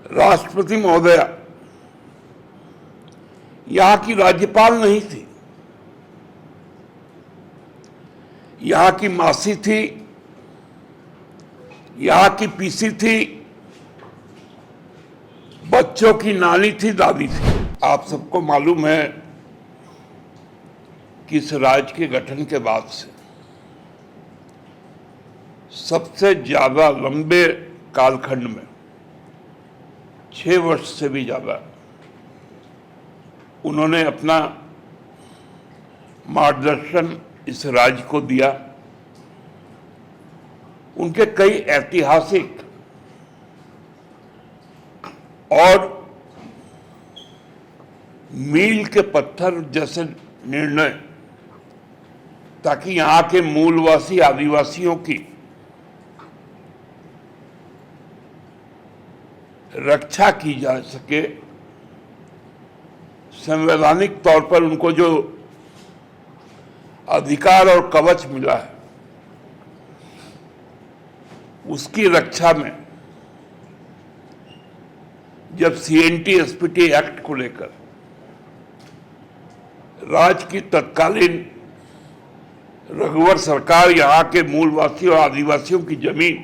राष्ट्रपति महोदया यहां की राज्यपाल नहीं थी, यहां की मासी थी, यहां की पीसी थी, बच्चों की नानी थी, दादी थी। आप सबको मालूम है कि इस राज्य के गठन के बाद से सबसे ज्यादा लंबे कालखंड में 6 वर्ष से भी ज्यादा उन्होंने अपना मार्गदर्शन इस राज्य को दिया। उनके कई ऐतिहासिक और मील के पत्थर जैसे निर्णय, ताकि यहां के मूलवासी आदिवासियों की रक्षा की जा सके, संवैधानिक तौर पर उनको जो अधिकार और कवच मिला है उसकी रक्षा में जब सीएनटी-एसपीटी एक्ट को लेकर राज्य की तत्कालीन रघुवर सरकार यहां के मूलवासियों और आदिवासियों की जमीन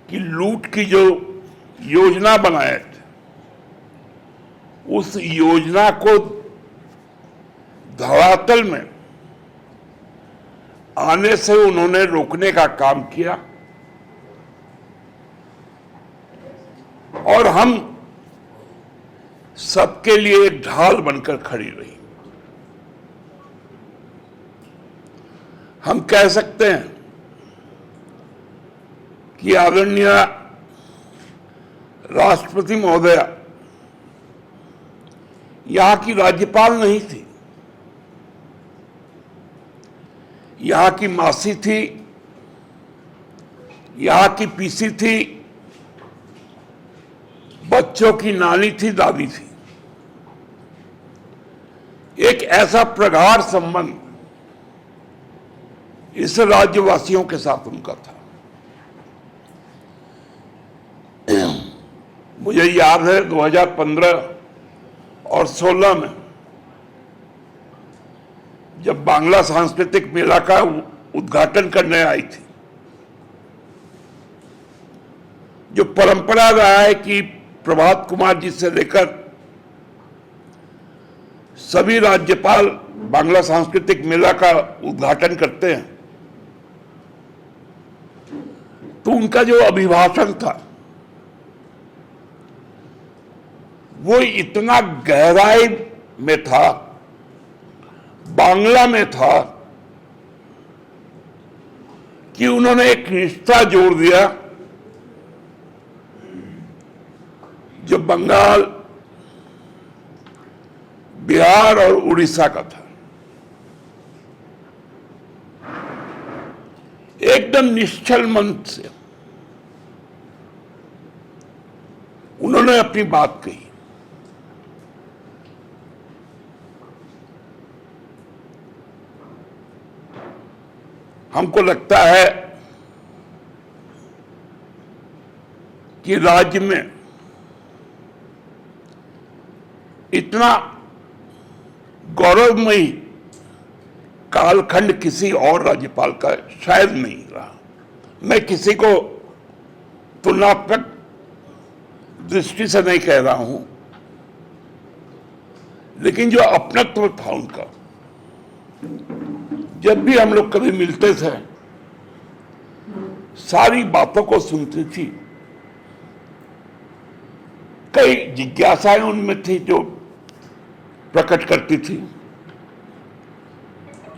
की लूट की जो योजना बनाए थे, उस योजना को धरातल में आने से उन्होंने रोकने का काम किया और हम सबके लिए एक ढाल बनकर खड़ी रही। हम कह सकते हैं कि आदरणीय राष्ट्रपति महोदया यहां की राज्यपाल नहीं थी, यहां की मासी थी, यहां की पीसी थी, बच्चों की नानी थी, दादी थी। एक ऐसा प्रगाढ़ संबंध इस राज्यवासियों के साथ उनका था। मुझे याद है 2015 और 16 में जब बांग्ला सांस्कृतिक मेला का उद्घाटन करने आई थी, जो परंपरा रहा है कि प्रभात कुमार जी से लेकर सभी राज्यपाल बांग्ला सांस्कृतिक मेला का उद्घाटन करते हैं, तो उनका जो अभिभाषण था वो इतना गहराई में था, बांग्ला में था, कि उन्होंने एक रिश्ता जोड़ दिया जो बंगाल, बिहार और उड़ीसा का था। एकदम निश्चल मन से उन्होंने अपनी बात कही। हमको लगता है कि राज्य में इतना गौरवमयी कालखंड किसी और राज्यपाल का शायद नहीं रहा। मैं किसी को तुलनात्मक दृष्टि से नहीं कह रहा हूं, लेकिन जो अपनत्व था उनका, जब भी हम लोग कभी मिलते थे सारी बातों को सुनती थी। कई जिज्ञासाएं उनमें थी जो प्रकट करती थी,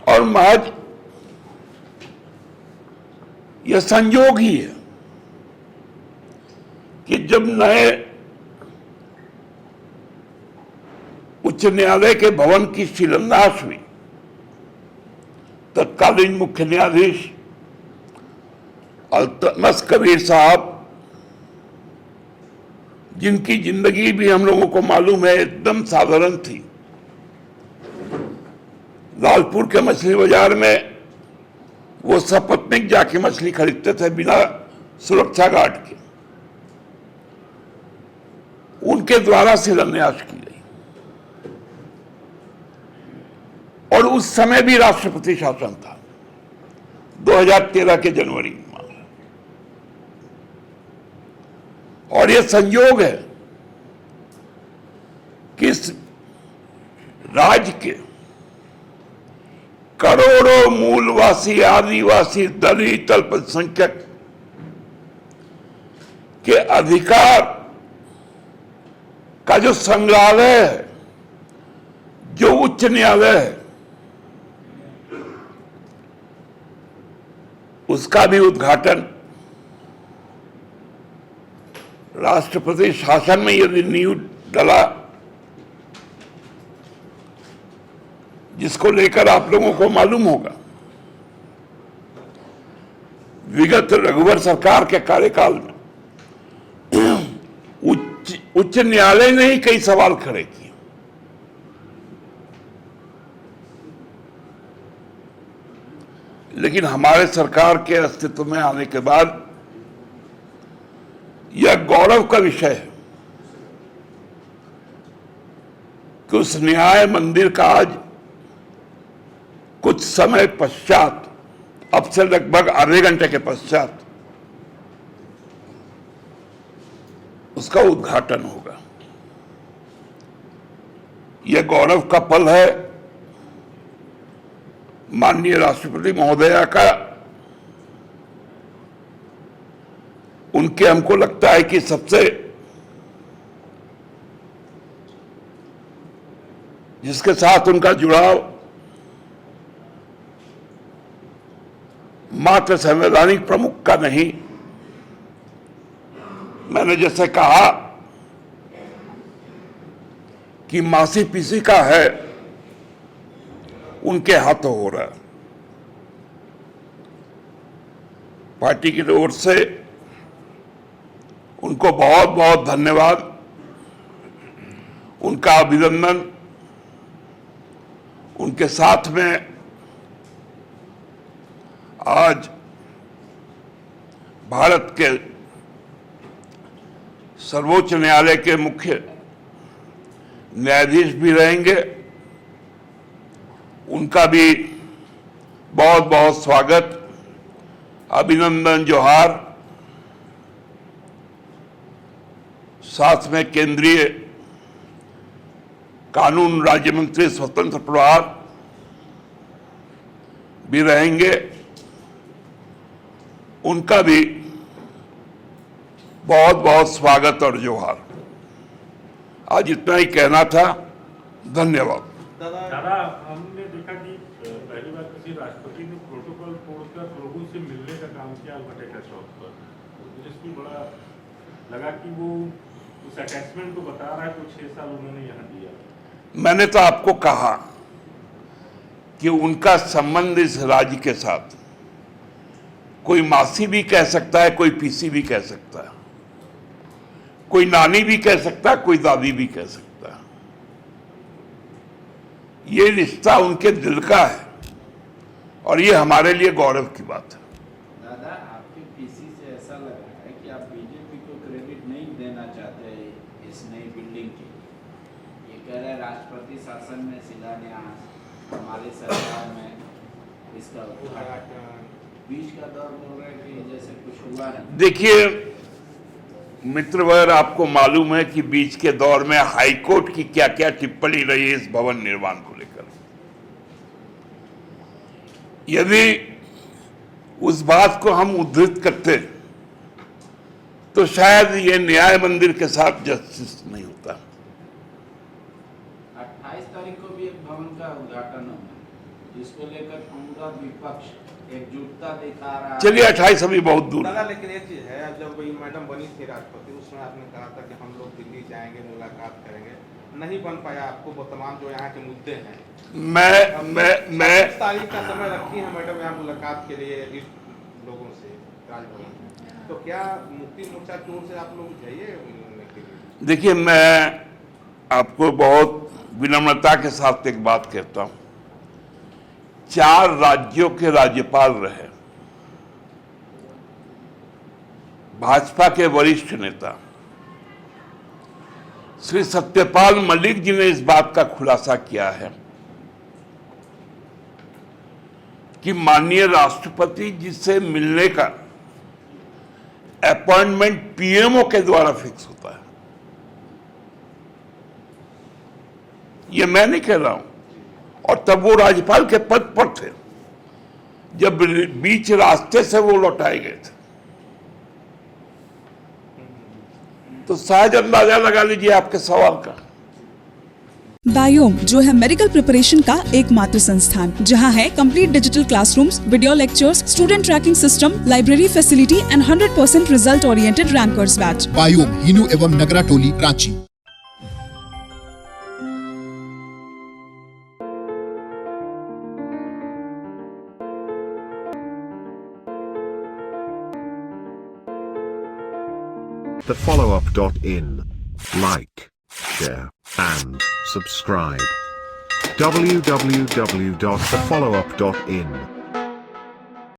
और महज यह संयोग ही है कि जब नए उच्च न्यायालय के भवन की शिलान्यास हुई, तत्कालीन मुख्य न्यायाधीश अल्तमस कबीर साहब, जिनकी जिंदगी भी हम लोगों को मालूम है एकदम साधारण थी, लालपुर के मछली बाजार में वो सपत्नीक जाके मछली खरीदते थे बिना सुरक्षा गार्ड के। उनके द्वारा शिलान्यास की गई और उस समय भी राष्ट्रपति शासन था 2013 के जनवरी में। और यह संयोग है कि इस राज्य के करोड़ों मूलवासी, आदिवासी, दलित, अल्पसंख्यक के अधिकार का जो संग्रहालय है, जो उच्च न्यायालय है, उसका भी उद्घाटन राष्ट्रपति शासन में यदि नींव डला, जिसको लेकर आप लोगों को मालूम होगा विगत रघुवर सरकार के कार्यकाल में उच्च न्यायालय ने ही कई सवाल खड़े किए। लेकिन हमारे सरकार के अस्तित्व में आने के बाद यह गौरव का विषय है कि उस न्याय मंदिर का आज कुछ समय पश्चात, अब से लगभग आधे घंटे के पश्चात उसका उद्घाटन होगा। यह गौरव का पल है माननीय राष्ट्रपति महोदया का। उनके हमको लगता है कि सबसे जिसके साथ उनका जुड़ाव मात्र संवैधानिक प्रमुख का नहीं, मैंने जैसे कहा कि मासी पीसी का है, उनके हाथों हो रहा है। पार्टी की ओर से उनको बहुत बहुत धन्यवाद, उनका अभिनंदन। उनके साथ में आज भारत के सर्वोच्च न्यायालय के मुख्य न्यायाधीश भी रहेंगे, उनका भी बहुत बहुत स्वागत, अभिनंदन, जोहार। साथ में केंद्रीय कानून राज्य मंत्री स्वतंत्र प्रभार भी रहेंगे, उनका भी बहुत बहुत स्वागत और जोहार। आज इतना ही कहना था, धन्यवाद। दादा, हमने देखा कि पहली बार किसी राष्ट्रपति ने प्रोटोकॉल तोड़कर लोगों से मिलने का काम किया अलबर्टा चौक पर। मुझे इसमें बड़ा लगा कि वो उस अटैचमेंट को बता रहा है, तो 6 साल उन्होंने यहाँ दिया। मैंने तो आपको कहा कि उनका संबंध इस राज्य के साथ कोई मासी भी कह सकता है, कोई पीसी भी कह सकता है, कोई नानी भी कह सकता है, कोई दादी भी कह सकता है। ये रिश्ता उनके दिल का है और ये हमारे लिए गौरव की बात है। दादा, आपके पीसी से ऐसा लग रहा है कि आप बीजेपी को क्रेडिट नहीं देना चाहते इस नई बिल्डिंग की। ये कह रहे राष्ट्रपति शासन में शिलान्यास, हमारी सरकार में इसका उद्घाटन, बीच का दौर बोल रहे कि जैसे कुछ हुआ नहीं। देखिए मित्रवर, आपको मालूम है कि बीच के दौर में हाईकोर्ट की क्या क्या टिप्पणी रही है इस भवन निर्माण को लेकर। यदि उस बात को हम उद्धृत करते तो शायद ये न्याय मंदिर के साथ जस्टिस नहीं होता। 28 तारीख को भी एक भवन का उद्घाटन होगा, जिसको लेकर पूरा विपक्ष एकजुटता दिखा रहा है। चलिए 28 अभी बहुत दूर दादा, लेकिन एक चीज है, जब वही मैडम बनी थी राष्ट्रपति, उस समय आपने कहा था कि हम लोग दिल्ली जाएंगे, मुलाकात करेंगे, नहीं बन पाया। आपको वो तमाम जो यहाँ के मुद्दे हैं, मैं 27 तारीख का समय रखी है मैडम यहाँ मुलाकात के लिए लोगों से राजभवन में, तो क्या मुक्ति मोर्चा की ओर से आप लोग जाइए मिलने के लिए? देखिए, मैं आपको बहुत विनम्रता के साथ एक बात कहता हूं। 4 राज्यों के राज्यपाल रहे भाजपा के वरिष्ठ नेता, श्री सत्यपाल मलिक जी ने इस बात का खुलासा किया है कि माननीय राष्ट्रपति जी से मिलने का अपॉइंटमेंट पीएमओ के द्वारा फिक्स होता है। ये मैं नहीं कह रहा हूं, और तब वो राज्यपाल के पद पर थे जब बीच रास्ते से वो लौटाए गए थे। तो सहज अंदाजा लगा लीजिए आपके सवाल का। बायोम जो है मेडिकल प्रिपरेशन का एकमात्र संस्थान जहां है complete digital classrooms, video lectures, student tracking system, library facility and 100% result oriented rankers batch. Biome Hinoo एवं नगरा टोली Ranchi. thefollowup.in. Like, share, and subscribe. www.thefollowup.in